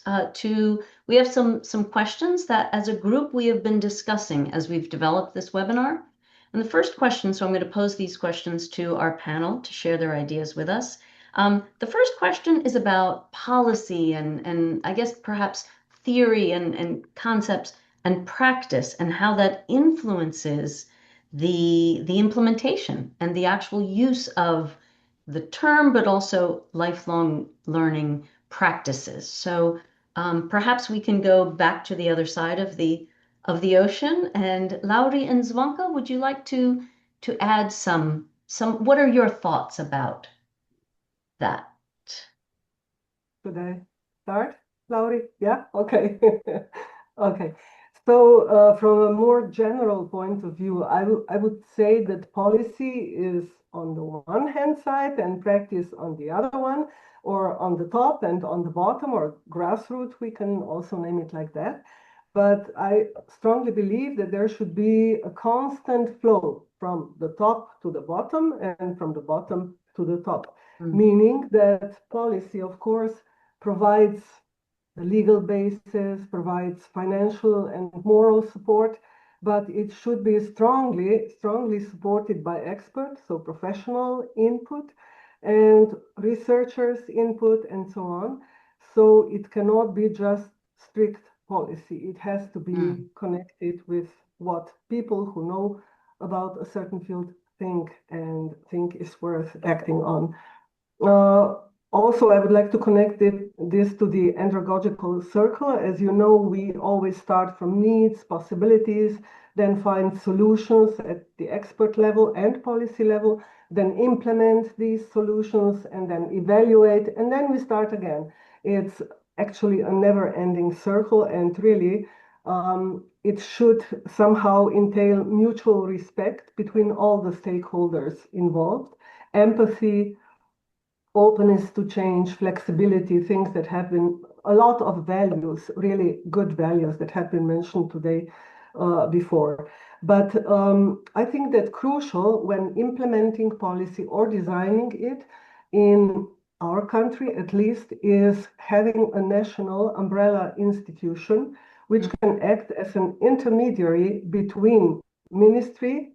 we have some questions that as a group we have been discussing as we've developed this webinar. And the first question, so I'm going to pose these questions to our panel to share their ideas with us. The first question is about policy and I guess perhaps theory and concepts and practice and how that influences the implementation and the actual use of the term, but also lifelong learning practices. So perhaps we can go back to the other side of the ocean. And Lauri and Zvonka, would you like to add some? What are your thoughts about that? Should I start, Lauri? Yeah, okay. Okay. So from a more general point of view, I would say that policy is on the one hand side and practice on the other one, or on the top and on the bottom, or grassroots, we can also name it like that. But I strongly believe that there should be a constant flow from the top to the bottom and from the bottom to the top, meaning that policy, of course, provides the legal basis, provides financial and moral support, but it should be strongly supported by experts, so professional input and researchers' input and so on. So it cannot be just strict policy. It has to be connected with what people who know about a certain field think is worth acting on. Also, I would like to connect this to the andragogical circle. As you know, we always start from needs, possibilities, then find solutions at the expert level and policy level, then implement these solutions and then evaluate, and then we start again. It's actually a never-ending circle, and really, it should somehow entail mutual respect between all the stakeholders involved, empathy, openness to change, flexibility, things that have been a lot of values, really good values that have been mentioned today before. But I think that crucial when implementing policy or designing it in our country, at least, is having a national umbrella institution which can act as an intermediary between ministries.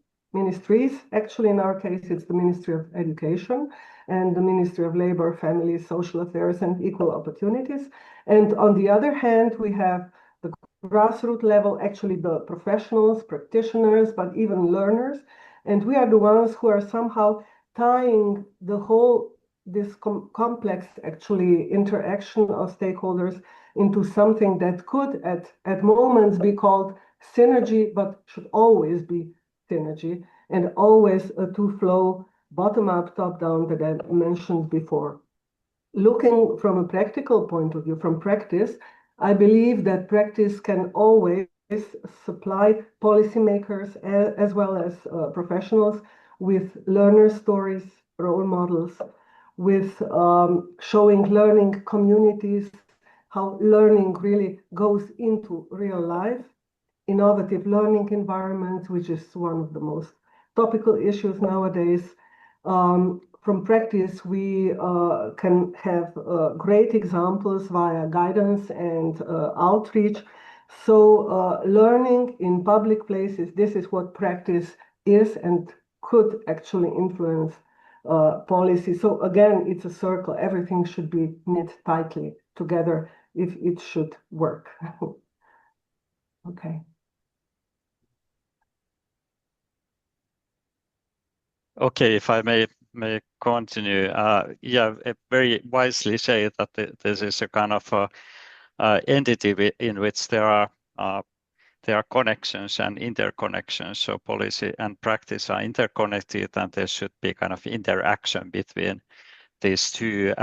Actually, in our case, it's the Ministry of Education and the Ministry of Labor, Family, Social Affairs, and Equal Opportunities. And on the other hand, we have the grassroots level, actually the professionals, practitioners, but even learners. And we are the ones who are somehow tying the whole, this complex, actually, interaction of stakeholders into something that could, at moments, be called synergy, but should always be synergy, and always a two-flow, bottom-up, top-down that I mentioned before. Looking from a practical point of view, from practice, I believe that practice can always supply policymakers as well as professionals with learner stories, role models, with showing learning communities, how learning really goes into real life, innovative learning environments, which is one of the most topical issues nowadays. From practice, we can have great examples via guidance and outreach. So learning in public places, this is what practice is and could actually influence policy. So again, it's a circle. Everything should be knit tightly together if it should work. Okay. Okay, if I may continue. Yeah, very wisely say that this is a kind of entity in which there are connections and interconnections. So policy and practice are interconnected, and there should be kind of interaction between these two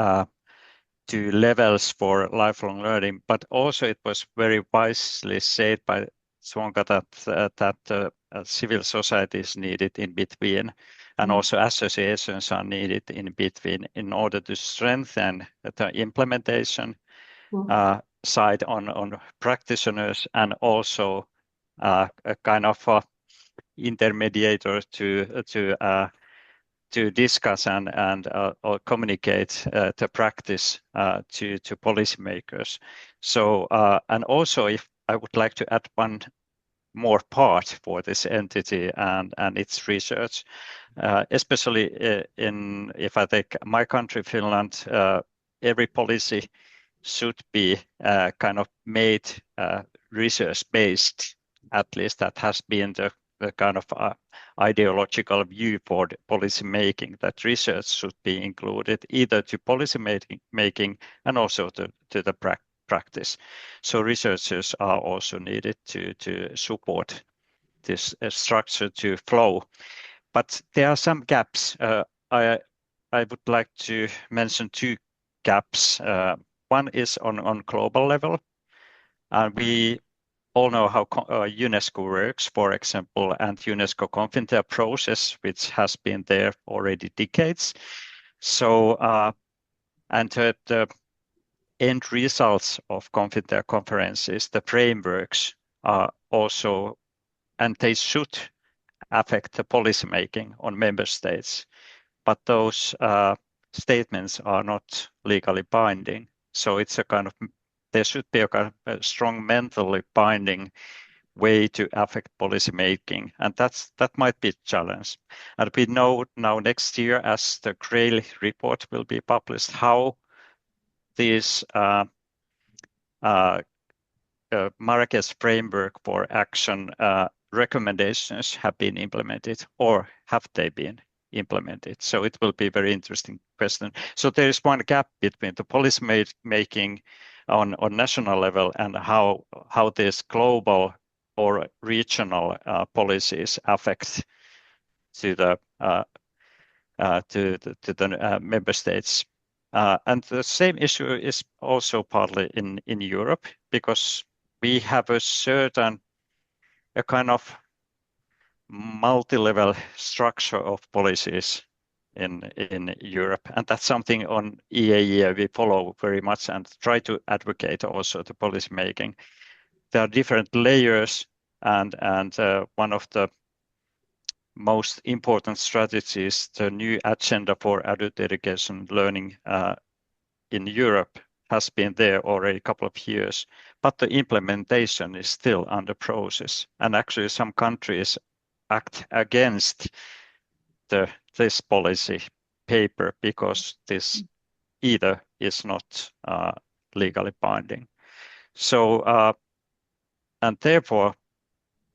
levels for lifelong learning. But also, it was very wisely said by Zvonka that civil society is needed in between. And also associations are needed in between in order to strengthen the implementation side on practitioners, and also a kind of intermediator to to discuss and or communicate the practice to policymakers. So and also, if I would like to add one more part for this entity and its research, especially if I take my country, Finland, every policy should be kind of made research-based, at least that has been the kind of ideological view for the policy making, that research should be included either to policy making and also to the practice. So researchers are also needed to support this structure to flow. But there are some gaps. I would like to mention two gaps. One is on global level. We all know how UNESCO works, for example, and UNESCO Confindere process, which has been there already decades. So, and the end results of Confindere conferences, the frameworks are also, and they should affect the policy making on member states. But those statements are not legally binding. So it's a kind of, there should be a kind of a strong mentally binding way to affect policy making, and that might be a challenge. And we know now next year, as the Grail report will be published, how these Marrakesh framework for action recommendations have been implemented, or have they been implemented? So it will be a very interesting question. So there is one gap between the policy making on national level and how this global or regional policies affect to the member states. And the same issue is also partly in Europe, because we have a certain kind of multi-level structure of policies in Europe, and that's something on EAE we follow very much and try to advocate also the policy making. There are different layers, and one of the most important strategies, the new agenda for adult education learning in Europe, has been there already a couple of years, but the implementation is still under process. And actually some countries act against this policy paper because this either is not legally binding. So, and therefore,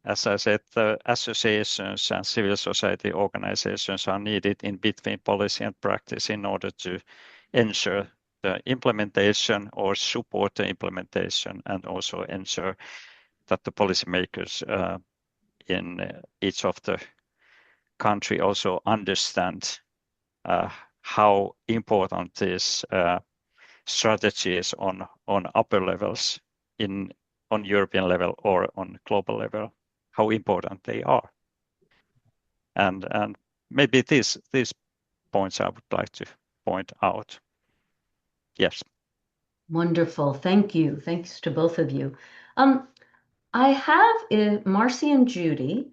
as I said, the associations and civil society organizations are needed in between policy and practice in order to ensure the implementation or support the implementation, and also ensure that the policymakers in each of the country also understand how important this strategy is on upper levels on European level or on global level, how important they are. And maybe these points I would like to point out. Yes. Wonderful. Thank you. Thanks to both of you. I have Marcy and Judy.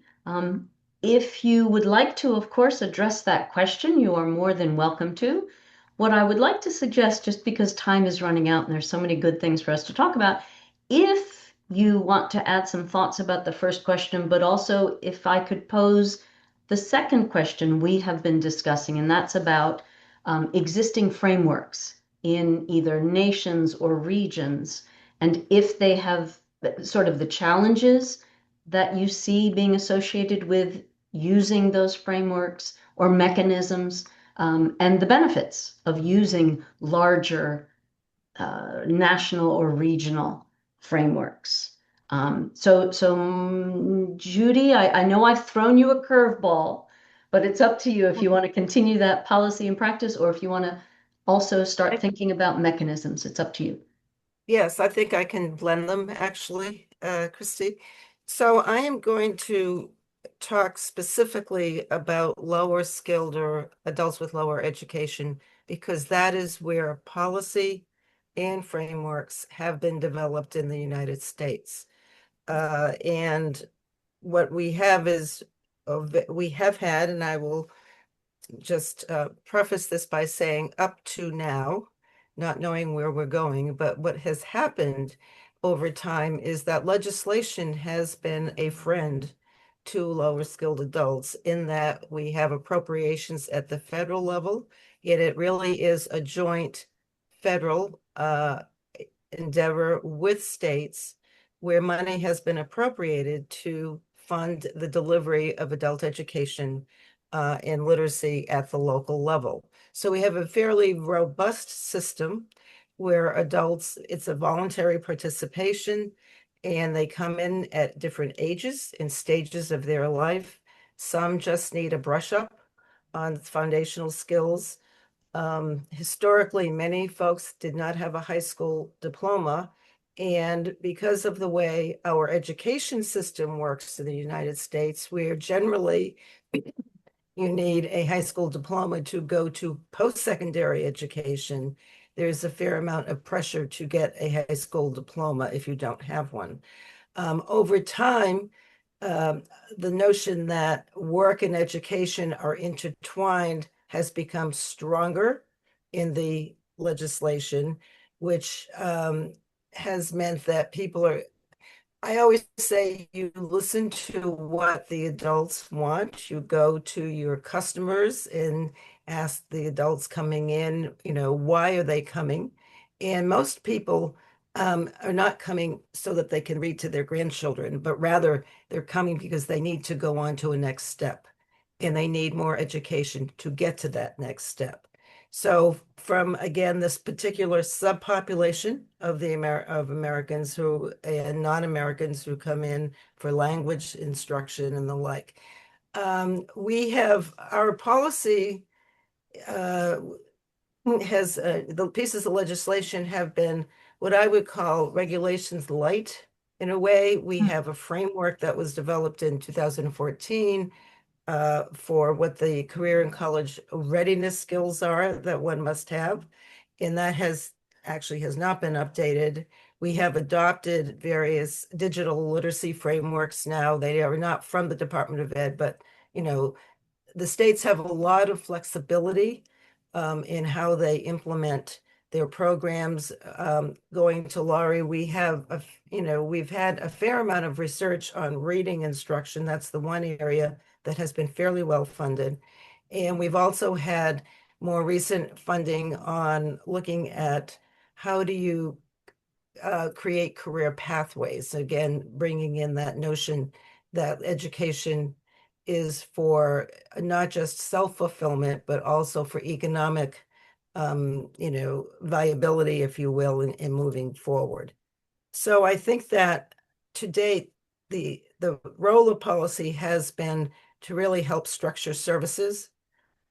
If you would like to, of course, address that question, you are more than welcome to. What I would like to suggest, just because time is running out and there's so many good things for us to talk about, if you want to add some thoughts about the first question, but also if I could pose the second question we have been discussing, and that's about existing frameworks in either nations or regions, and if they have sort of the challenges that you see being associated with using those frameworks or mechanisms, and the benefits of using larger national or regional frameworks. Judy, I know I've thrown you a curveball, but it's up to you if you want to continue that policy and practice, or if you want to also start thinking about mechanisms. It's up to you. Yes, I think I can blend them actually, Christy. So I am going to talk specifically about lower skilled or adults with lower education, because that is where policy and frameworks have been developed in the United States. And what we have is, we have had, and I will just preface this by saying up to now, not knowing where we're going, but what has happened over time is that legislation has been a friend to lower skilled adults in that we have appropriations at the federal level, yet it really is a joint federal endeavor with states where money has been appropriated to fund the delivery of adult education and literacy at the local level. So we have a fairly robust system where adults, it's a voluntary participation, and they come in at different ages and stages of their life. Some just need a brush up on foundational skills. Historically, many folks did not have a high school diploma. And because of the way our education system works in the United States, where generally you need a high school diploma to go to post-secondary education, there's a fair amount of pressure to get a high school diploma if you don't have one. Over time, the notion that work and education are intertwined has become stronger in the legislation, which has meant that people are, I always say, you listen to what the adults want. You go to your customers and ask the adults coming in, why are they coming? And most people are not coming so that they can read to their grandchildren, but rather they're coming because they need to go on to a next step and they need more education to get to that next step. So from, again, this particular subpopulation of of Americans who and non-Americans who come in for language instruction and the like, we have our policy has the pieces of legislation have been what I would call regulations light. In a way, we have a framework that was developed in 2014 for what the career and college readiness skills are that one must have. And that has not been updated. We have adopted various digital literacy frameworks now. They are not from the Department of Ed, but the states have a lot of flexibility in how they implement their programs. Going to Laurie, we've had a fair amount of research on reading instruction. That's the one area that has been fairly well funded. And we've also had more recent funding on looking at how do you create career pathways. Again, bringing in that notion that education is for not just self-fulfillment, but also for economic, viability, if you will, in moving forward. So I think that to date, the role of policy has been to really help structure services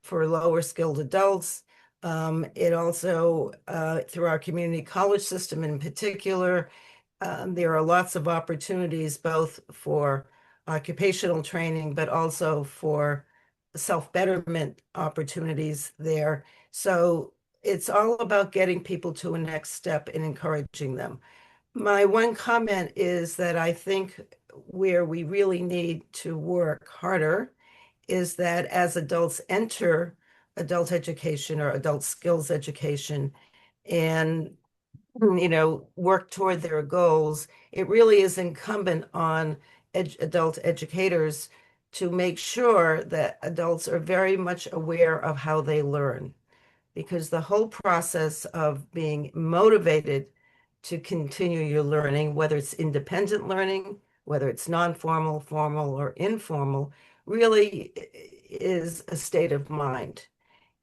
for lower skilled adults. It also, through our community college system in particular, there are lots of opportunities both for occupational training, but also for self-betterment opportunities there. So it's all about getting people to a next step and encouraging them. My one comment is that I think where we really need to work harder is that as adults enter adult education or adult skills education and work toward their goals, it really is incumbent on adult educators to make sure that adults are very much aware of how they learn, because the whole process of being motivated to continue your learning, whether it's independent learning, whether it's non-formal, formal, or informal, really is a state of mind.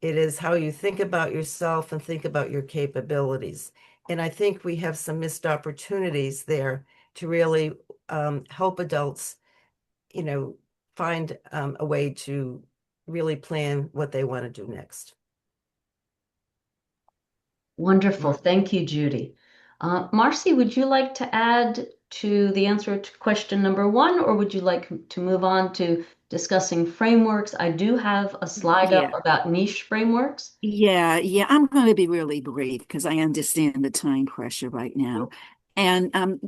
It is how you think about yourself and think about your capabilities. And I think we have some missed opportunities there to really help adults, find a way to really plan what they want to do next. Wonderful. Thank you, Judy. Marcy, would you like to add to the answer to question number 1, or would you like to move on to discussing frameworks? I do have a slide up about niche frameworks. Yeah, I'm going to be really brief because I understand the time pressure right now. And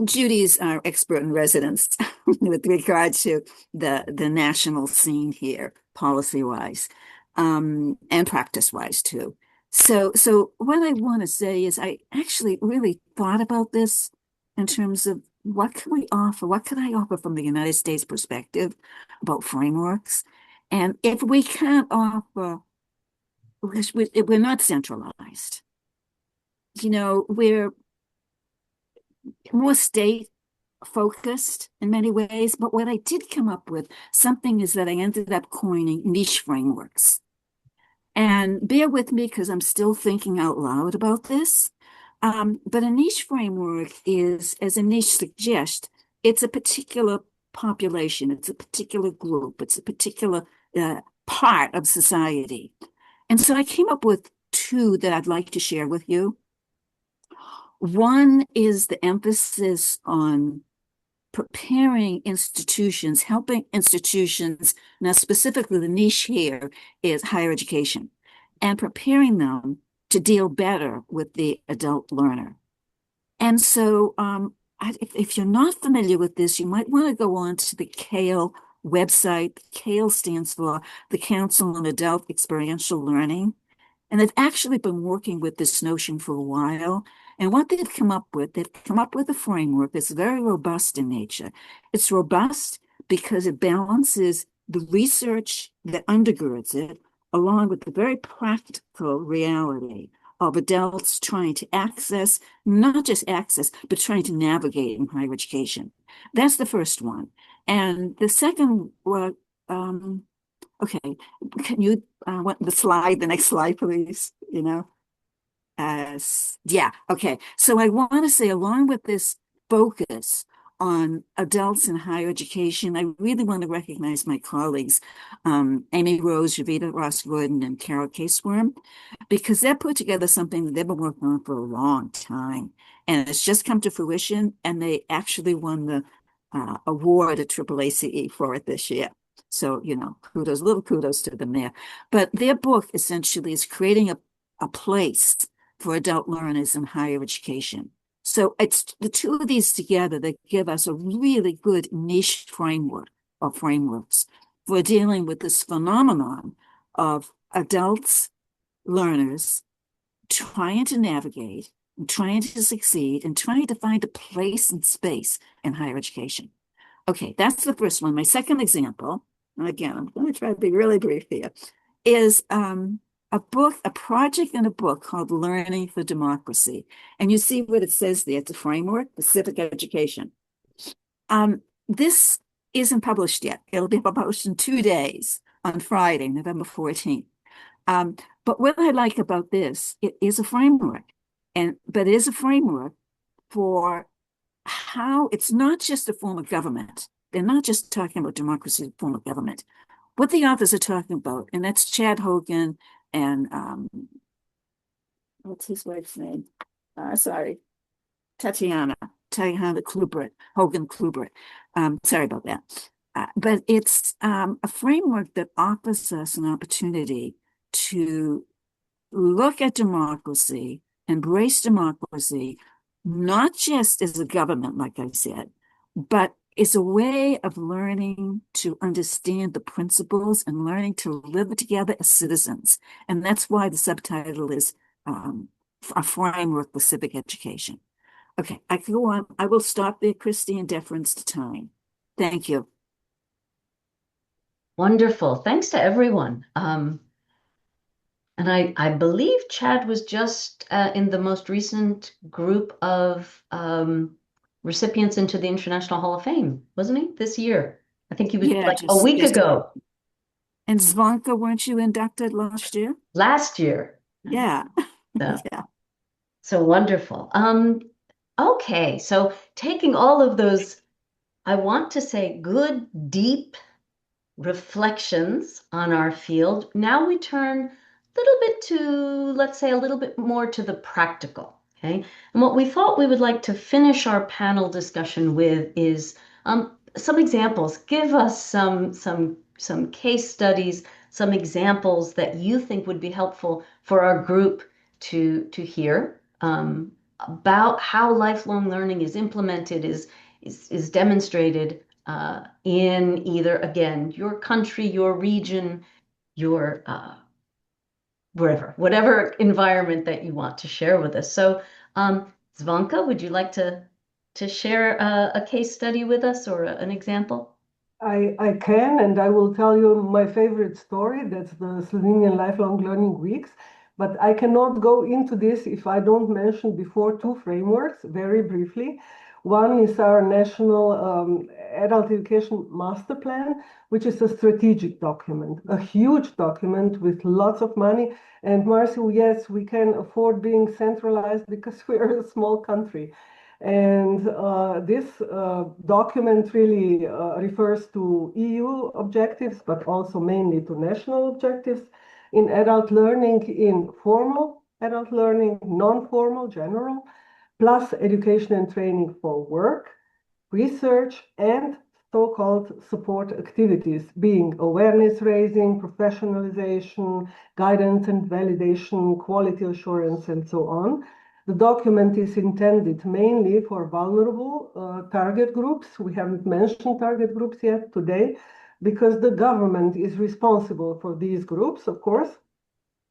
Judy's our expert in residence with regard to the national scene here, policy-wise. and practice-wise too. So what I want to say is I actually really thought about this in terms of what can we offer? What could I offer from the United States perspective about frameworks? And if we can't offer, because we're not centralized, we're more state focused in many ways. But what I did come up with something is that I ended up coining niche frameworks. And bear with me because I'm still thinking out loud about this. But a niche framework is, as a niche suggests, it's a particular population, it's a particular group, it's a particular part of society. And so I came up with two that I'd like to share with you. One is the emphasis on preparing institutions, helping institutions, now specifically the niche here is higher education, and preparing them to deal better with the adult learner. And so if you're not familiar with this, you might want to go on to the CALE website. CALE stands for the Council on Adult Experiential Learning. And they've actually been working with this notion for a while. And what they've come up with a framework that's very robust in nature. It's robust because it balances the research that undergirds it, along with the very practical reality of adults trying to access, not just access, but trying to navigate in higher education. That's the first one. And the second one, okay, can you want the next slide, please? Yeah, okay. So I want to say, along with this focus on adults in higher education, I really want to recognize my colleagues, Amy Rose, Javita Ross-Gordon, and Carol Caseworm, because they put together something that they've been working on for a long time. And it's just come to fruition, and they actually won the award at AAACE for it this year. So, little kudos to them there. But their book essentially is creating a place for adult learners in higher education. So it's the two of these together that give us a really good niche framework or frameworks for dealing with this phenomenon of adults, learners, trying to navigate, and trying to succeed, and trying to find a place and space in higher education. Okay, that's the first one. My second example, and again, I'm going to try to be really brief here, is a project in a book called Learning for Democracy. And you see what it says there. It's a framework for civic education. This isn't published yet. It'll be published in 2 days on Friday, November 14th. But what I like about this, it is a framework. But it is a framework for how it's not just a form of government. They're not just talking about democracy as a form of government. What the authors are talking about, and that's Chad Hogan and what's his wife's name? Tatiana Kluber, Hogan Kluber. Sorry about that. But it's a framework that offers us an opportunity to look at democracy, embrace democracy, not just as a government, like I said, but it's a way of learning to understand the principles and learning to live together as citizens. And that's why the subtitle is a framework for civic education. Okay, I can go on. I will stop there, Christy, in deference to time. Thank you. Wonderful. Thanks to everyone. And I believe Chad was just in the most recent group of recipients into the International Hall of Fame, wasn't he, this year? I think he was like a week ago. And Zvonka, weren't you inducted last year? Last year. Yeah. So, yeah. So wonderful. Okay, so taking all of those, I want to say good, deep reflections on our field. Now we turn a little bit to, let's say, a little bit more to the practical. Okay, and what we thought we would like to finish our panel discussion with is some examples. Give us some case studies, some examples that you think would be helpful for our group to hear about how lifelong learning is implemented, is demonstrated in either, again, your country, your region, your wherever, whatever environment that you want to share with us. So, Zvonka, would you like to share a case study with us or an example? I can, and I will tell you my favorite story. That's the Slovenian Lifelong Learning Weeks. But I cannot go into this if I don't mention before two frameworks very briefly. One is our national adult education master plan, which is a strategic document, a huge document with lots of money. And Marcio, yes, we can afford being centralized because we are a small country. And this document really refers to EU objectives, but also mainly to national objectives in adult learning, in formal adult learning, non-formal, general, plus education and training for work, research, and so-called support activities, being awareness raising, professionalization, guidance and validation, quality assurance, and so on. The document is intended mainly for vulnerable target groups. We haven't mentioned target groups yet today because the government is responsible for these groups, of course.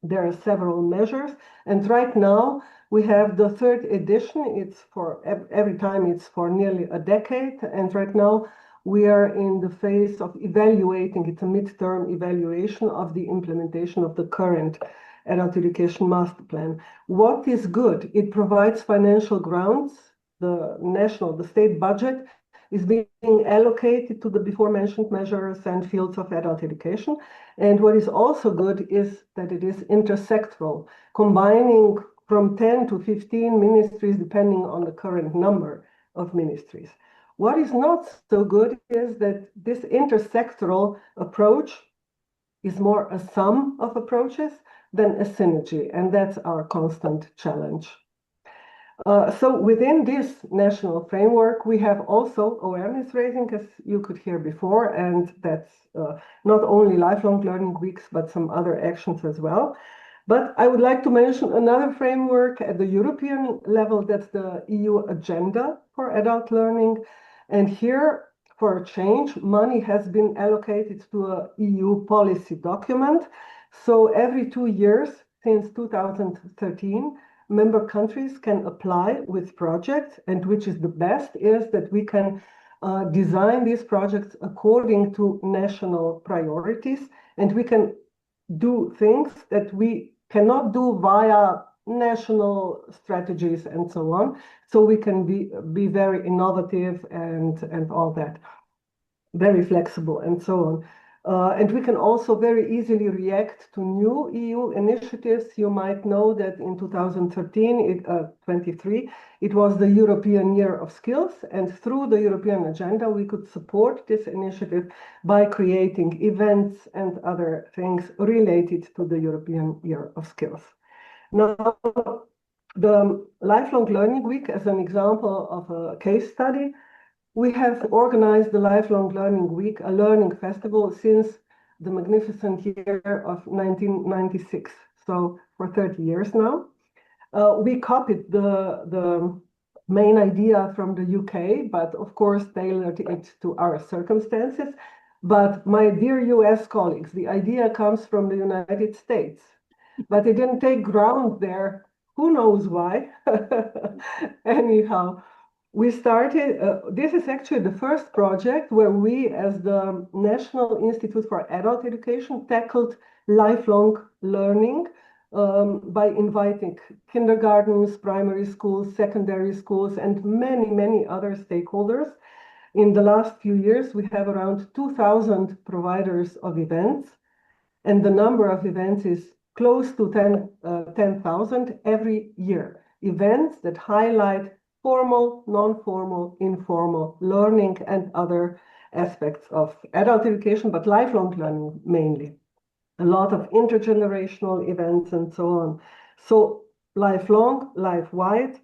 There are several measures, and right now we have the third edition. It's for every time, it's for nearly a decade, and right now we are in the phase of evaluating. It's a midterm evaluation of the implementation of the current adult education master plan. What is good? It provides financial grounds. The state budget is being allocated to the before mentioned measures and fields of adult education. And what is also good is that it is intersectoral, combining from 10 to 15 ministries, depending on the current number of ministries. What is not so good is that this intersectoral approach is more a sum of approaches than a synergy, and that's our constant challenge. So within this national framework, we have also awareness raising, as you could hear before, and that's not only lifelong learning weeks, but some other actions as well. But I would like to mention another framework at the European level, that's the EU Agenda for Adult Learning. And here, for a change, money has been allocated to a EU policy document. So every 2 years since 2013, member countries can apply with projects, and which is the best is that we can design these projects according to national priorities, and we can do things that we cannot do via national strategies and so on. So we can be very innovative and all that, very flexible and so on. And we can also very easily react to new EU initiatives. You might know that in 2023, it was the European Year of Skills. And through the European agenda, we could support this initiative by creating events and other things related to the European Year of Skills. Now, the Lifelong Learning Week, as an example of a case study, we have organized the Lifelong Learning Week, a learning festival, since the magnificent year of 1996, so for 30 years now. We copied the main idea from the UK, but of course tailored it to our circumstances. But my dear US colleagues, the idea comes from the United States, but it didn't take ground there. Who knows why? Anyhow, we started, this is actually the first project where we, as the National Institute for Adult Education, tackled lifelong learning by inviting kindergartens, primary schools, secondary schools, and many, many other stakeholders. In the last few years, we have around 2,000 providers of events, and the number of events is close to 10,000 every year. Events that highlight formal, non-formal, informal learning and other aspects of adult education, but lifelong learning mainly. A lot of intergenerational events and so on. So lifelong, life-wide.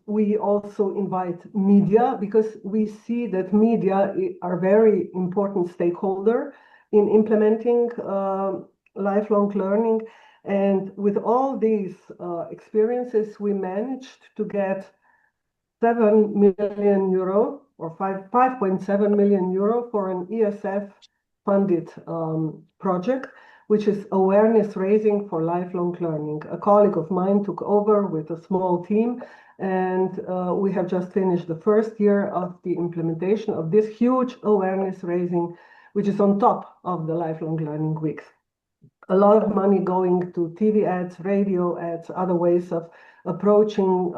We also invite media because we see that media are very important stakeholder in implementing lifelong learning. And with all these experiences, we managed to get 7 million euro or 5.7 million euro for an ESF funded project, which is awareness raising for lifelong learning. A colleague of mine took over with a small team, and we have just finished the first year of the implementation of this huge awareness raising, which is on top of the lifelong learning weeks. A lot of money going to TV ads, radio ads, other ways of approaching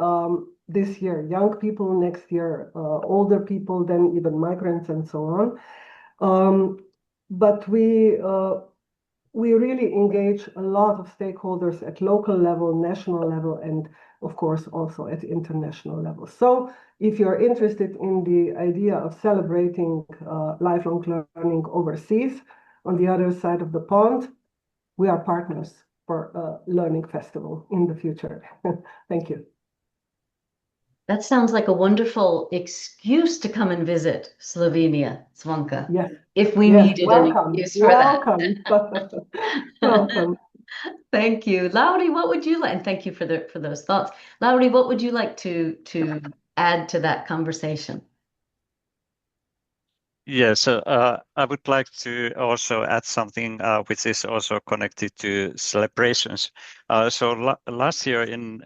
this year young people, next year older people, then even migrants and so on. But we really engage a lot of stakeholders at local level, national level, and of course also at international level. So if you're interested in the idea of celebrating lifelong learning overseas, on the other side of the pond, we are partners for a learning festival in the future. Thank you. That sounds like a wonderful excuse to come and visit Slovenia, Zvonka. Yes. If we Yes, needed welcome. an excuse for that. Welcome. Welcome. Thank you. Lauri, what would you like? And thank you for those thoughts. Lauri, what would you like to add to that conversation? Yeah, so I would like to also add something which is also connected to celebrations. So last year in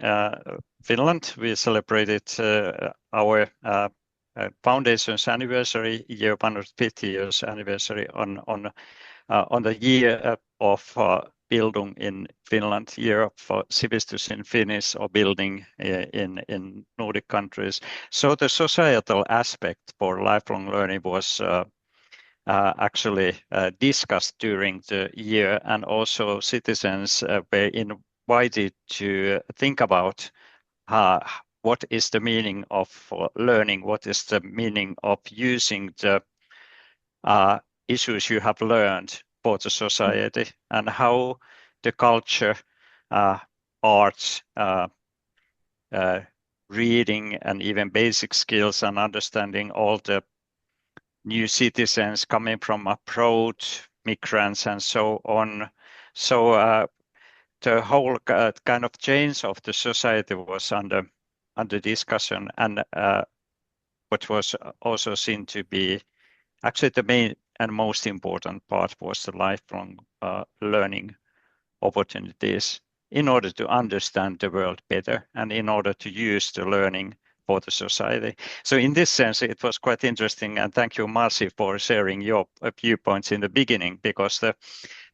Finland, we celebrated our foundation's anniversary, year 150 years anniversary on the year of Bildung in Finland, year of sivistys in Finnish, or building in Nordic countries. So the societal aspect for lifelong learning was actually discussed during the year, and also citizens were invited to think about what is the meaning of learning, what is the meaning of using the issues you have learned for the society, and how the culture, arts, reading, and even basic skills and understanding all the new citizens coming from abroad, migrants, and so on. So the whole kind of change of the society was under discussion, and what was also seen to be actually the main and most important part was the lifelong learning opportunities in order to understand the world better and in order to use the learning for the society. So in this sense, it was quite interesting, and thank you, Marci, for sharing your viewpoints in the beginning, because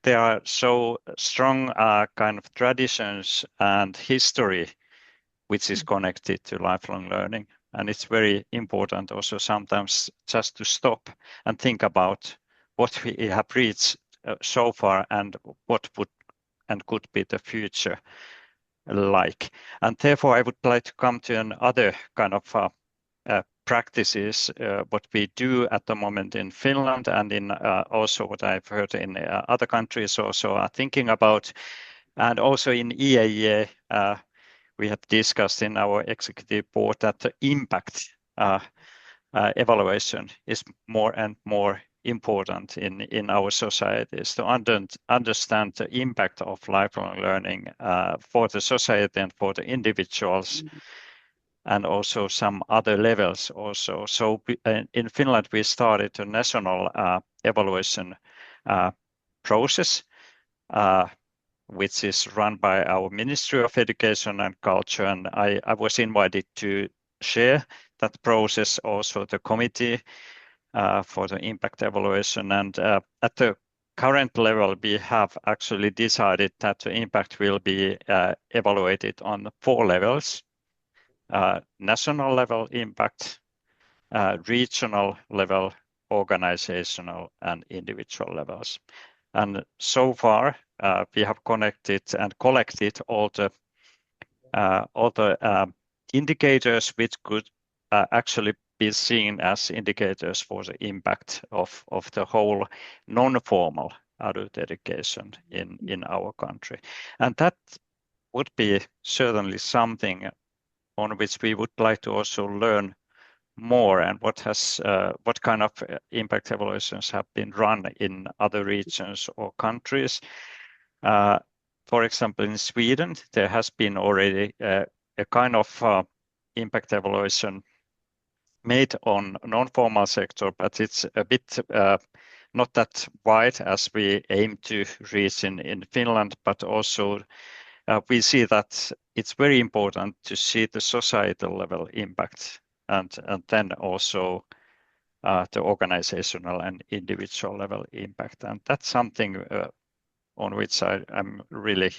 there are so strong kind of traditions and history which is connected to lifelong learning. And it's very important also sometimes just to stop and think about what we have reached so far and what would and could be the future like. And therefore, I would like to come to another kind of practices, what we do at the moment in Finland, and in also what I've heard in other countries also are thinking about. And also in EAEA, we have discussed in our executive board that the impact evaluation is more and more important in our societies to understand the impact of lifelong learning for the society and for the individuals, and also some other levels also. So in Finland, we started a national evaluation process, which is run by our Ministry of Education and Culture, and I was invited to share that process, also the committee for the impact evaluation. And at the current level, we have actually decided that the impact will be evaluated on 4 levels: national level impact, regional level, organizational, and individual levels. And so far, we have connected and collected all the indicators which could actually be seen as indicators for the impact of the whole non-formal adult education in our country. And that would be certainly something on which we would like to also learn more, and what kind of impact evaluations have been run in other regions or countries. For example, in Sweden, there has been already a kind of impact evaluation made on non-formal sector, but it's a bit not that wide as we aim to reach in Finland, but also we see that it's very important to see the societal level impact and then also the organizational and individual level impact. And that's something on which I'm really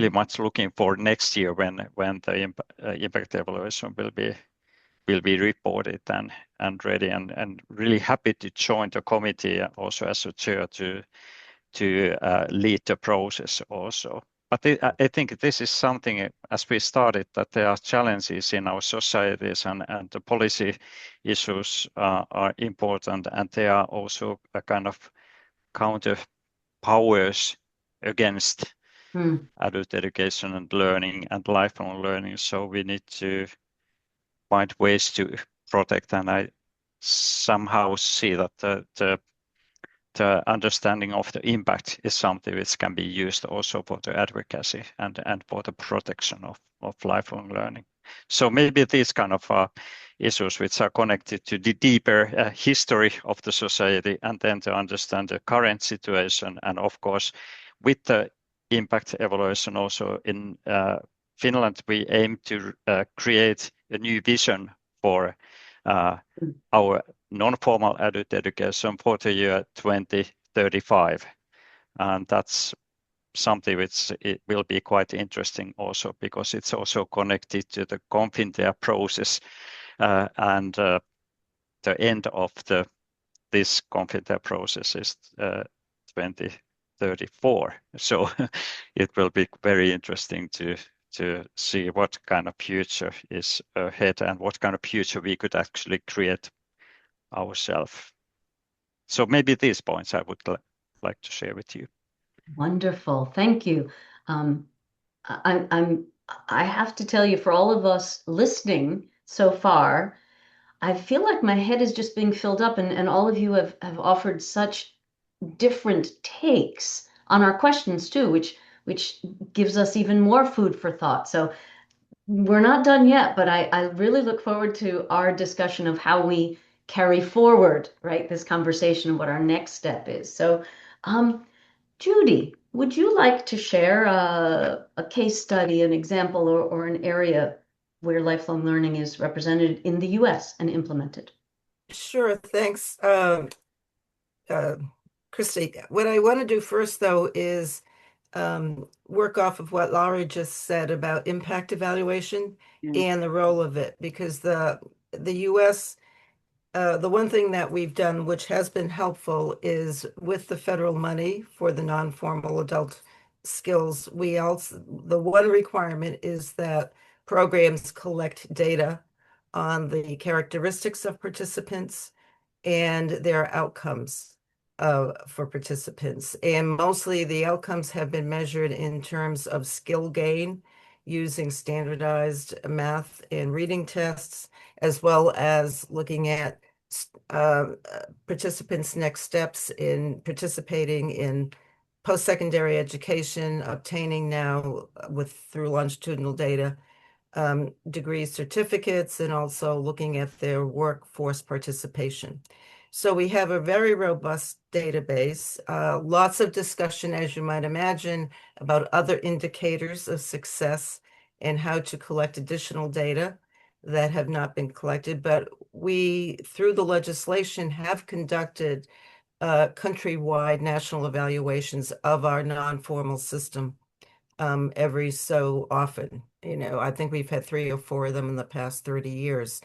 much looking for next year when the impact evaluation will be reported and ready, and really happy to join the committee also as a chair to lead the process also. But I think this is something, as we started, that there are challenges in our societies and the policy issues are important, and there are also a kind of counter powers against adult education and learning and lifelong learning. So we need to find ways to protect, and I somehow see that the understanding of the impact is something which can be used also for the advocacy and for the protection of lifelong learning. So maybe these kind of issues which are connected to the deeper history of the society, and then to understand the current situation, and of course with the impact evaluation also in Finland, we aim to create a new vision for our non-formal adult education for the year 2035. And that's something which it will be quite interesting also, because it's also connected to the Confinter process and the end of this Confinter process is 2034. So it will be very interesting to see what kind of future is ahead and what kind of future we could actually create ourselves. So maybe these points I would like to share with you. Wonderful, thank you. I have to tell you, for all of us listening so far, I feel like my head is just being filled up, and all of you have offered such different takes on our questions too, which gives us even more food for thought. So we're not done yet, but I really look forward to our discussion of how we carry forward, right, this conversation and what our next step is. So, Judy, would you like to share a case study, an example, or an area where lifelong learning is represented in the US and implemented? Sure, thanks, Christy. What I want to do first, though, is work off of what Lauri just said about impact evaluation and the role of it, because the US, the one thing that we've done, which has been helpful, is with the federal money for the non-formal adult skills, the one requirement is that programs collect data on the characteristics of participants and their outcomes for participants. And mostly the outcomes have been measured in terms of skill gain using standardized math and reading tests, as well as looking at participants' next steps in participating in post-secondary education, obtaining now through longitudinal data, degree certificates, and also looking at their workforce participation. So we have a very robust database, lots of discussion, as you might imagine, about other indicators of success and how to collect additional data that have not been collected. But we, through the legislation, have conducted countrywide national evaluations of our non-formal system every so often. I think we've had 3 or 4 of them in the past 30 years.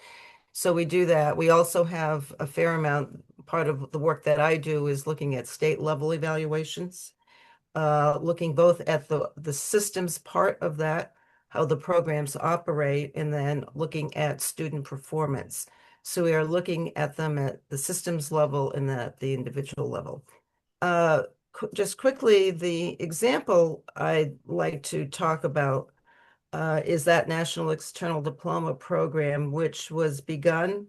So we do that. We also have a fair amount. Part of the work that I do is looking at state level evaluations, looking both at the systems part of that, how the programs operate, and then looking at student performance. So we are looking at them at the systems level and at the individual level. Just quickly, the example I'd like to talk about is that National External Diploma Program, which was begun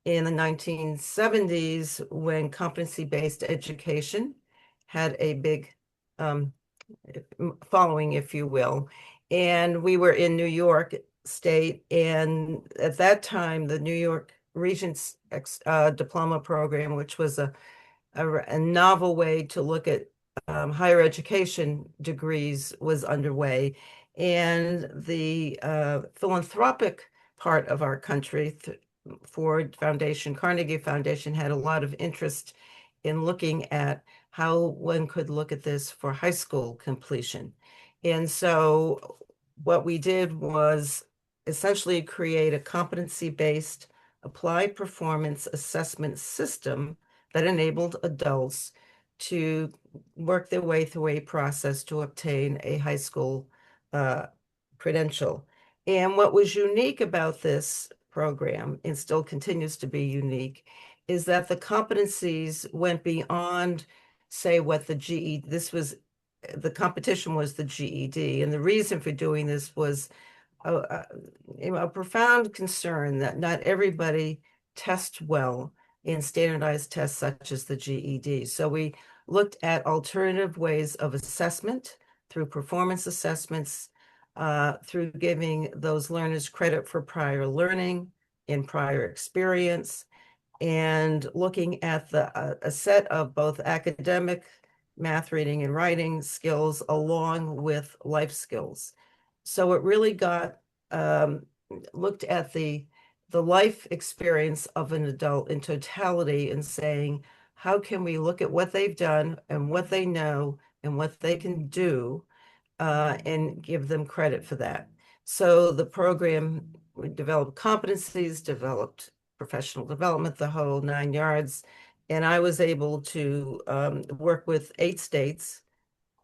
in the 1970s when competency-based education had a big following, if you will. And we were in New York State, and at that time, the New York Regents Diploma Program, which was a a novel way to look at higher education degrees was underway. And the philanthropic part of our country, Ford Foundation, Carnegie Foundation, had a lot of interest in looking at how one could look at this for high school completion. And so what we did was essentially create a competency-based applied performance assessment system that enabled adults to work their way through a process to obtain a high school credential. And what was unique about this program, and still continues to be unique, is that the competencies went beyond, say, what the GED, the competition was the GED. And the reason for doing this was a profound concern that not everybody tests well in standardized tests such as the GED. So we looked at alternative ways of assessment through performance assessments, through giving those learners credit for prior learning and prior experience, and looking at a set of both academic, math, reading, and writing skills along with life skills. So it really got looked at the life experience of an adult in totality and saying, how can we look at what they've done and what they know and what they can do and give them credit for that. So the program, we developed competencies, developed professional development, the whole 9 yards. And I was able to work with 8 states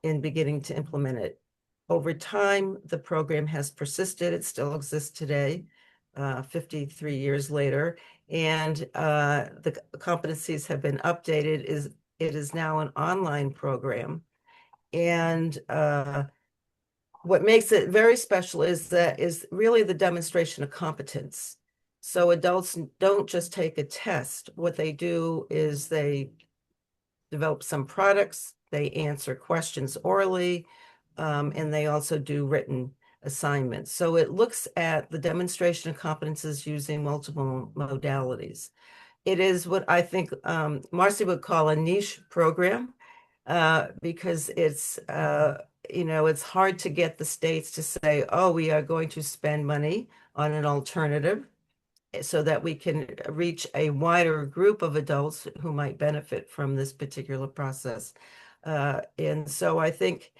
in beginning to implement it. Over time, the program has persisted. It still exists today, 53 years later. And the competencies have been updated. It is now an online program. And what makes it very special is really the demonstration of competence. So adults don't just take a test. What they do is they develop some products, they answer questions orally, and they also do written assignments. So it looks at the demonstration of competences using multiple modalities. It is what I think Marcy would call a niche program because it's it's hard to get the states to say, oh, we are going to spend money on an alternative so that we can reach a wider group of adults who might benefit from this particular process. And so I think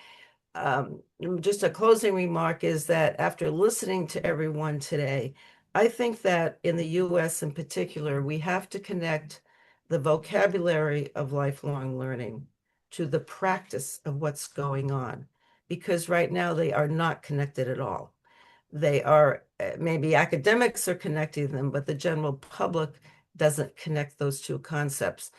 just a closing remark is that after listening to everyone today, I think that in the US in particular, we have to connect the vocabulary of lifelong learning to the practice of what's going on, because right now they are not connected at all. They are, maybe academics are connecting them, but the general public doesn't connect those two concepts.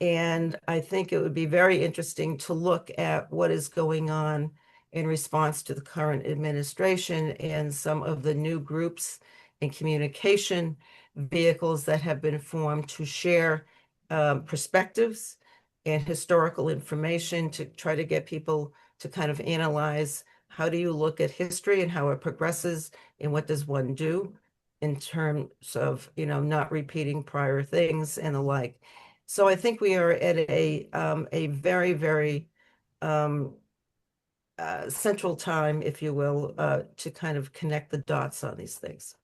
And I think it would be very interesting to look at what is going on in response to the current administration and some of the new groups and communication vehicles that have been formed to share perspectives and historical information to try to get people to kind of analyze, how do you look at history and how it progresses, and what does one do in terms of, not repeating prior things and the like. So I think we are at a very, very central time, if you will, to kind of connect the dots on these things.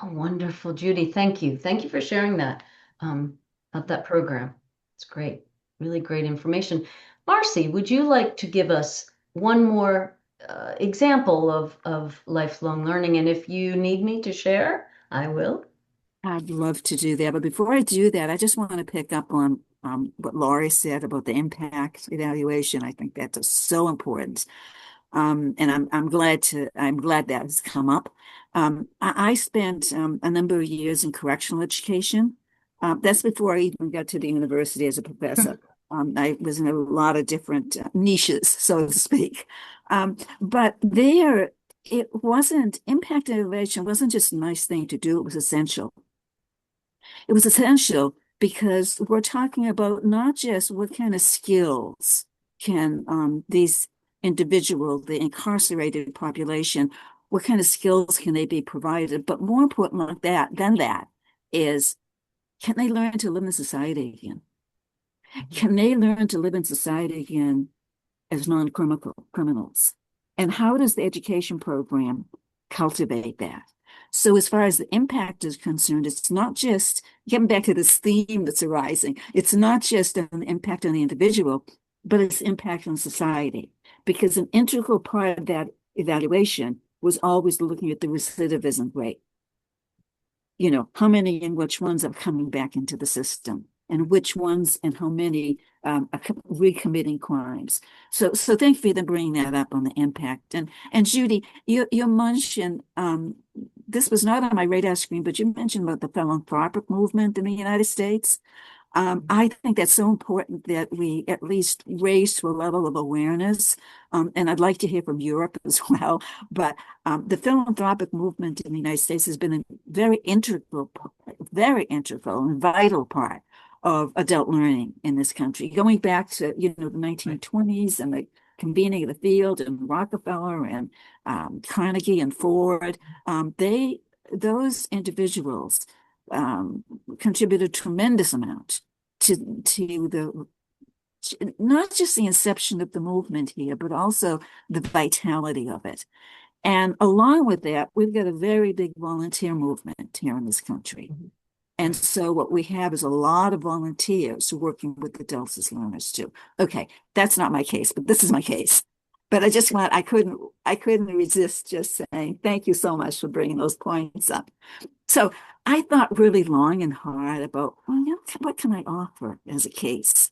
Oh, wonderful, Judy. Thank you. Thank you for sharing that about that program. It's great. Really great information. Marcy, would you like to give us one more example of lifelong learning? And if you need me to share, I will. I'd love to do that. But before I do that, I just want to pick up on what Laurie said about the impact evaluation. I think that's so important. And I'm glad that has come up. I spent a number of years in correctional education. That's before I even got to the university as a professor. I was in a lot of different niches, so to speak. But there, impact evaluation wasn't just a nice thing to do, it was essential. It was essential because we're talking about not just what kind of skills can these individuals, the incarcerated population, what kind of skills can they be provided, but more important than that is, can they learn to live in society again? Can they learn to live in society again as criminals? And how does the education program cultivate that? So as far as the impact is concerned, it's not just getting back to this theme that's arising. It's not just an impact on the individual, but it's impact on society. Because an integral part of that evaluation was always looking at the recidivism rate. You know, how many and which ones are coming back into the system, and which ones and how many are recommitting crimes. So thank you for bringing that up on the impact. And Judy, you mentioned, this was not on my radar screen, but you mentioned about the philanthropic movement in the United States. I think that's so important that we at least raise to a level of awareness. And I'd like to hear from Europe as well. But the philanthropic movement in the United States has been a very integral and vital part of adult learning in this country, going back to, the 1920s and the convening of the field and Rockefeller and Carnegie and Ford. Those individuals contributed a tremendous amount to not just the inception of the movement here, but also the vitality of it. And along with that, we've got a very big volunteer movement here in this country. And so what we have is a lot of volunteers working with adults as learners too. Okay, that's not my case, but this is my case. But I couldn't resist just saying, thank you so much for bringing those points up. So I thought really long and hard about, what can I offer as a case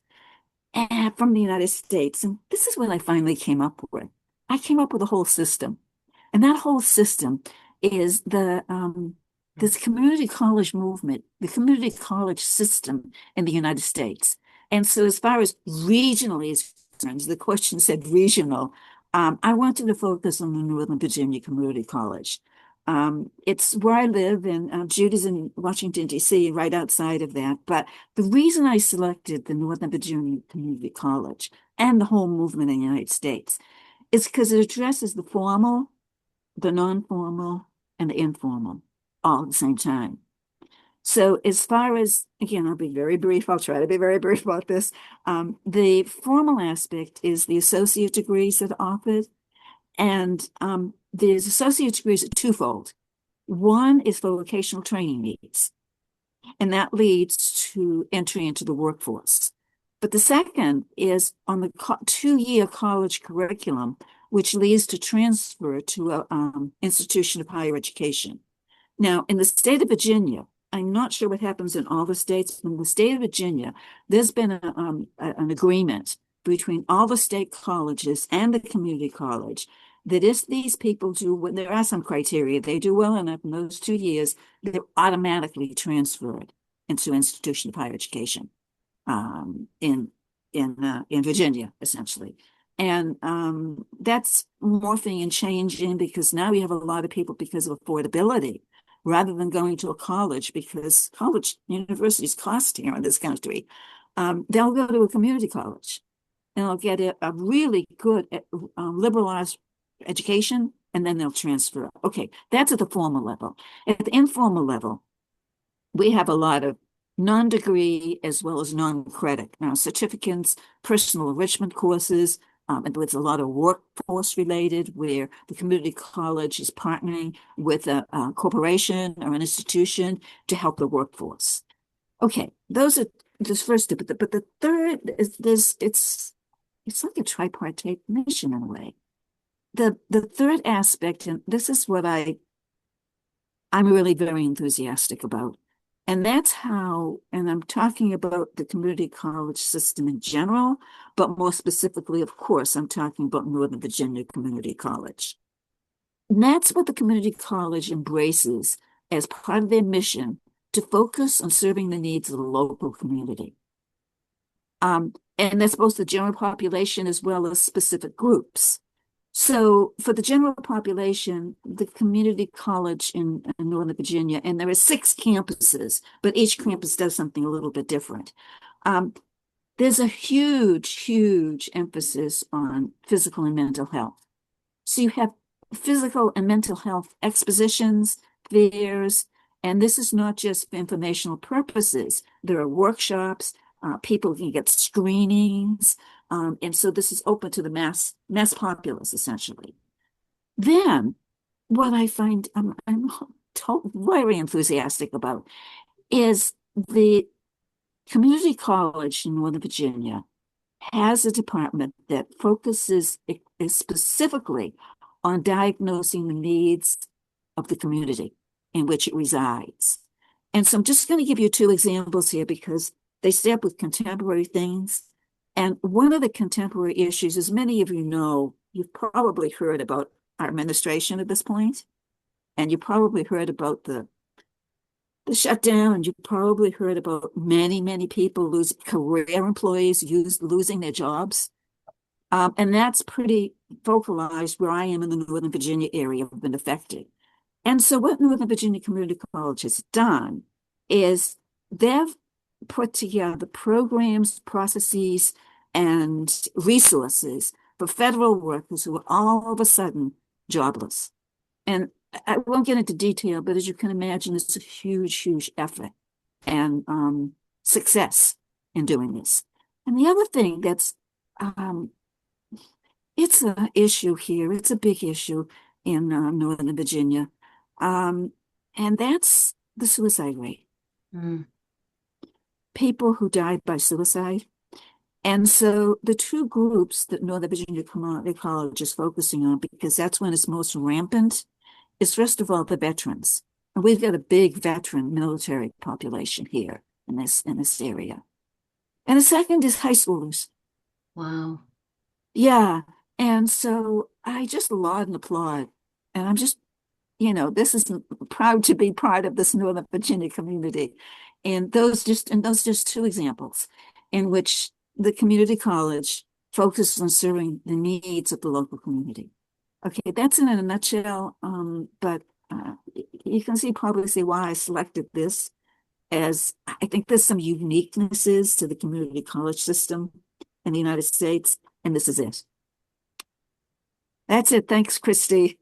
from the United States? And this is what I finally came up with. I came up with a whole system. And that whole system is this community college movement, the community college system in the United States. And so as far as regionally is concerned, the question said regional, I wanted to focus on the Northern Virginia Community College. It's where I live, and Judy's in Washington, D.C., right outside of that. But the reason I selected the Northern Virginia Community College and the whole movement in the United States is because it addresses the formal, the non-formal, and the informal all at the same time. So as far as, again, I'll be very brief. I'll try to be very brief about this. The formal aspect is the associate degrees that are offered. And the associate degrees are twofold. One is for vocational training needs, and that leads to entry into the workforce. But the second is on the 2-year college curriculum, which leads to transfer to an institution of higher education. Now, in the state of Virginia, I'm not sure what happens in all the states, but in the state of Virginia, there's been an agreement between all the state colleges and the community college that if these people do, when there are some criteria, they do well enough in those 2 years, they're automatically transferred into institution of higher education in Virginia, essentially. And that's morphing and changing because now we have a lot of people because of affordability, rather than going to a college, because universities cost here in this country. They'll go to a community college and they'll get a really good liberalized education, and then they'll transfer. Okay, that's at the formal level. At the informal level, we have a lot of non-degree as well as non-credit. Now, certificates, personal enrichment courses, and there's a lot of workforce related where the community college is partnering with a corporation or an institution to help the workforce. Okay, those are this first two, but the third is it's like a tripartite mission in a way. The third aspect, and this is what I'm really very enthusiastic about, and that's how, and I'm talking about the community college system in general, but more specifically, of course, I'm talking about Northern Virginia Community College. And that's what the community college embraces as part of their mission to focus on serving the needs of the local community. And that's both the general population as well as specific groups. So for the general population, the community college in Northern Virginia, and there are 6 campuses, but each campus does something a little bit different. There's a huge emphasis on physical and mental health. So you have physical and mental health expositions, fairs, and this is not just for informational purposes. There are workshops, People can get screenings. And so this is open to the mass populace, essentially. Then what I find I'm very enthusiastic about is the community college in Northern Virginia has a department that focuses specifically on diagnosing the needs of the community in which it resides. And so I'm just going to give you two examples here because they stay up with contemporary things. And one of the contemporary issues, as many of you know, you've probably heard about our administration at this point, and you probably heard about the shutdown, and you probably heard about many people career employees losing their jobs. And that's pretty vocalized where I am in the Northern Virginia area have been affected. And so what Northern Virginia Community College has done is they've put together programs, processes, and resources for federal workers who are all of a sudden jobless. And I won't get into detail, but as you can imagine, it's a huge effort and success in doing this. And the other thing that's, it's an issue here, it's a big issue in Northern Virginia, and that's the suicide rate. People who died by suicide. And so the two groups that Northern Virginia Community College is focusing on, because that's when it's most rampant, is first of all the veterans. And we've got a big veteran military population here in this area. And the second is high schoolers. Wow. Yeah. And so I just laud and applaud. And I'm just, this is proud to be part of this Northern Virginia community. And those just two examples in which the community college focuses on serving the needs of the local community. Okay, that's in a nutshell, but you can probably see why I selected this, as I think there's some uniquenesses to the community college system in the United States, and this is it. That's it. Thanks, Christy.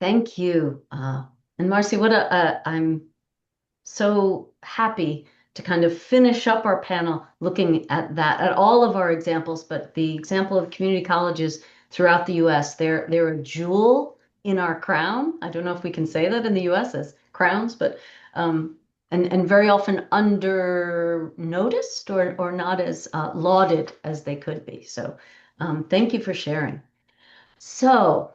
Thank you. And Marcy, I'm so happy to kind of finish up our panel looking at all of our examples, but the example of community colleges throughout the US, they're a jewel in our crown. I don't know if we can say that in the US as crowns, but and very often under noticed or not as lauded as they could be. So thank you for sharing. So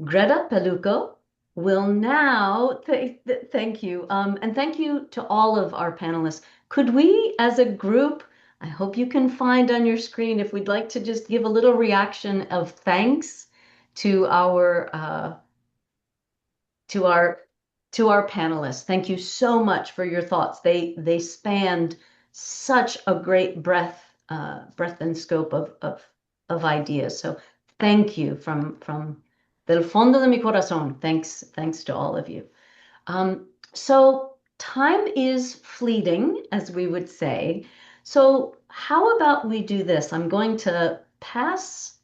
Greta Peluco will now, thank you. And thank you to all of our panelists. Could we, as a group, I hope you can find on your screen, if we'd like to just give a little reaction of thanks to our panelists. Thank you so much for your thoughts. They spanned such a great breadth and scope of ideas. So thank you from del fondo de mi corazón. Thanks to all of you. So time is fleeting, as we would say. So how about we do this? I'm going to pass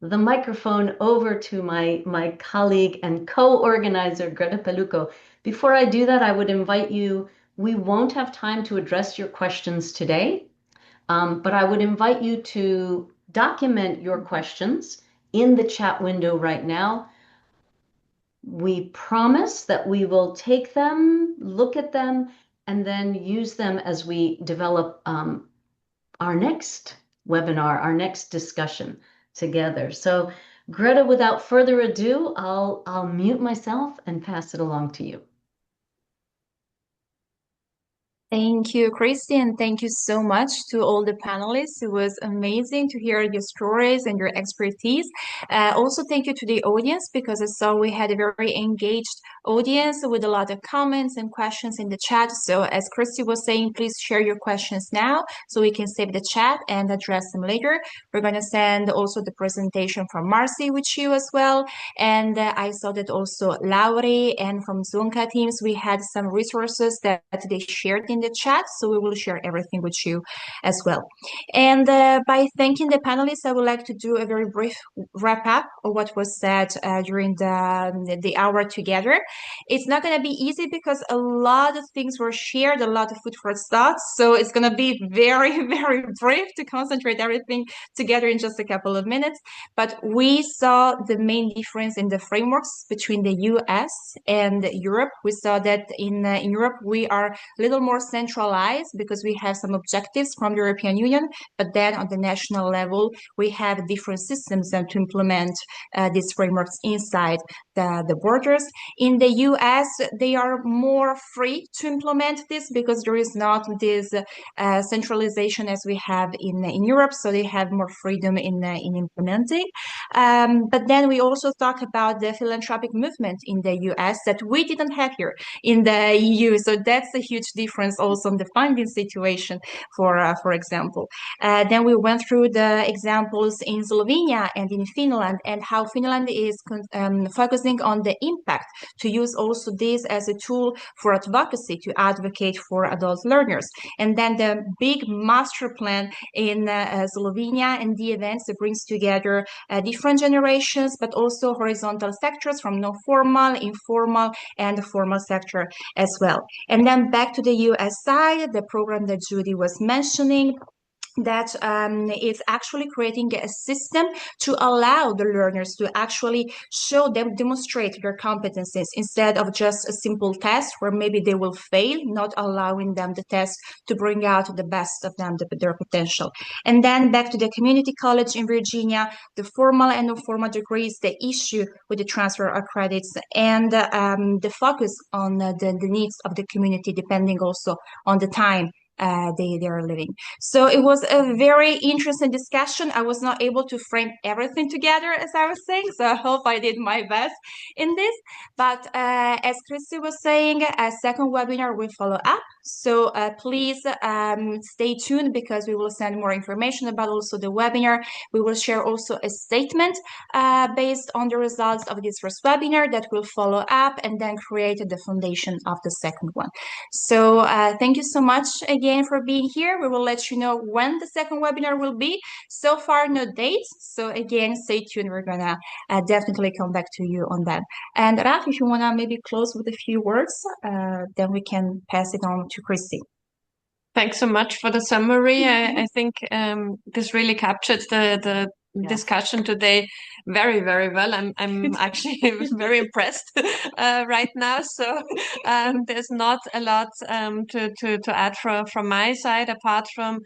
the microphone over to my colleague and co-organizer, Greta Peluco. Before I do that, I would invite you, we won't have time to address your questions today, but I would invite you to document your questions in the chat window right now. We promise that we will take them, look at them, and then use them as we develop our next webinar, our next discussion together. So Greta, without further ado, I'll mute myself and pass it along to you. Thank you, Christy, and thank you so much to all the panelists. It was amazing to hear your stories and your expertise. Also, thank you to the audience, because I saw we had a very engaged audience with a lot of comments and questions in the chat. So as Christy was saying, please share your questions now so we can save the chat and address them later. We're going to send also the presentation from Marcy with you as well. And I saw that also Lauri and from Zunca teams, we had some resources that they shared in in the chat, so we will share everything with you as well. And by thanking the panelists, I would like to do a very brief wrap up of what was said during the hour together. It's not going to be easy because a lot of things were shared, a lot of food for thought. So it's going to be very, very brief to concentrate everything together in just a couple of minutes. But we saw the main difference in the frameworks between the US and Europe. We saw that in Europe, we are a little more centralized because we have some objectives from the European Union. But then on the national level, we have different systems to implement these frameworks inside the borders. In the US, they are more free to implement this because there is not this centralization as we have in Europe, so they have more freedom in implementing. But then we also talk about the philanthropic movement in the US that we didn't have here in the EU, so that's a huge difference also in the funding situation, for example. Then we went through the examples in Slovenia and in Finland, and how Finland is focusing on the impact, to use also this as a tool for advocacy, to advocate for adult learners. And then the big master plan in Slovenia and the events that brings together different generations, but also horizontal sectors from non-formal, informal, and the formal sector as well. And then back to the US side, the program that Judy was mentioning, that is actually creating a system to allow the learners to actually show them, demonstrate their competencies instead of just a simple test where maybe they will fail, not allowing them the test to bring out the best of them, their potential. And then back to the community college in Virginia, the formal and non-formal degrees, the issue with the transfer of credits, and the focus on the needs of the community, depending also on the time they are living. So it was a very interesting discussion. I was not able to frame everything together, as I was saying, so I hope I did my best in this. But as Christy was saying, a second webinar will follow up. So please stay tuned, because we will send more information about also the webinar. We will share also a statement based on the results of this first webinar that will follow up and then create the foundation of the second one. So thank you so much again for being here. We will let you know when the second webinar will be. So far, no dates. So again, stay tuned. We're gonna definitely come back to you on that. And Raf, if you wanna maybe close with a few words, then we can pass it on to Christy. Thanks so much for the summary. I think this really captured the discussion today very, very well. I'm actually very impressed right now. So there's not a lot to add from my side, apart from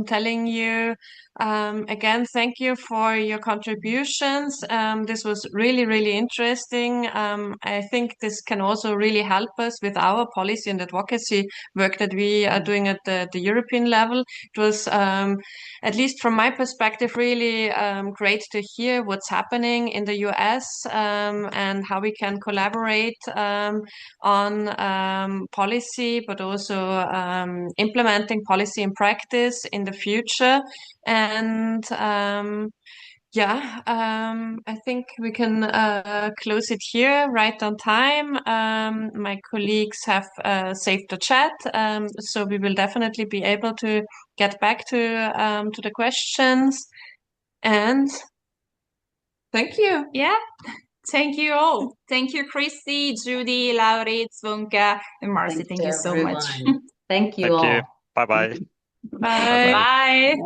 telling you again, thank you for your contributions. This was really, really interesting. I think this can also really help us with our policy and advocacy work that we are doing at the European level. It was, at least from my perspective, really great to hear what's happening in the US and how we can collaborate on policy, but also implementing policy in practice in the future. And I think we can close it here right on time. My colleagues have saved the chat, so we will definitely be able to get back to the questions. And thank you. Yeah. Thank you all. Thank you, Christy, Judy, Lauri, Zvonka, and Marcy. Thank you so much. Thank you Thank all. you. Bye-bye. Bye. Bye.